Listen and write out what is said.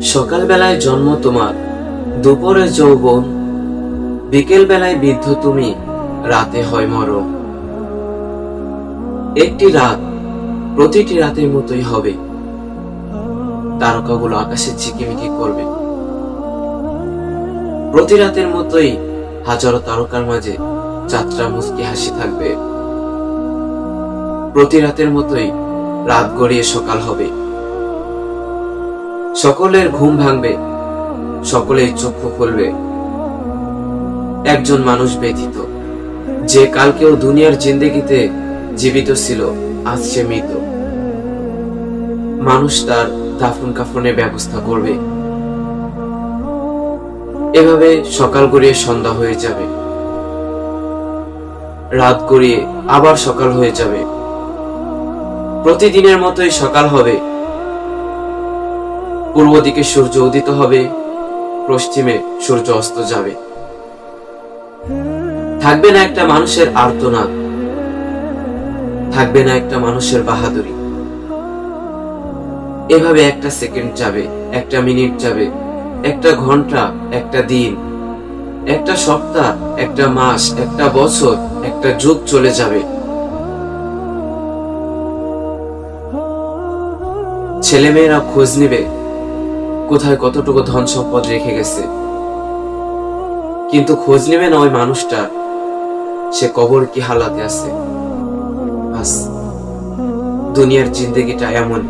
সকাল বেলায় জন্ম তোমার, দুপুরে যৌবন, বিকেল বেলায় বৃদ্ধ তুমি, রাতে হয় মরণ। একটি রাত প্রতিটি রাতের মতোই হবে, তারকাগুলো আকাশে ঝিকিমিকি করবে। প্রতি রাতের মতোই হাজারো তারকার মাঝে যাত্রা মুচকি হাসি থাকবে। প্রতি রাতের মতোই রাত গড়িয়ে সকাল হবে। সকলের ঘুম ভাঙবে, সকলেই চক্ষু খুলবে। একজন মানুষ ব্যতীত, যে কালকেও দুনিয়ার জিন্দেগিতে জীবিত ছিল, আজ সে মৃত। মানুষ তার দাফন কাফনের ব্যবস্থা করবে। এভাবে সকাল গড়িয়ে সন্ধ্যা হয়ে যাবে, রাত গড়িয়ে আবার সকাল হয়ে যাবে। প্রতিদিনের মতোই সকাল হবে। পূর্ব দিকে সূর্য উদিত হবে, পশ্চিমে সূর্য অস্ত যাবে। থাকবে না একটা মানুষের আর্তনাদ, থাকবে না একটা মানুষের বাহাদুরি। এভাবে একটা সেকেন্ড যাবে, একটা মিনিট যাবে, একটা ঘন্টা, একটা দিন, একটা সপ্তাহ, একটা মাস, একটা বছর, একটা যুগ চলে যাবে। ছেলেমেয়েরা খোঁজ নিবে কোথায় কতটুকু ধন সম্পদ রেখে গেছে, কিন্তু খোঁজ নেবে না ওই মানুষটা সে কবর কি হালাতে আছে। বাস, দুনিয়ার জিন্দেগিটা এমন।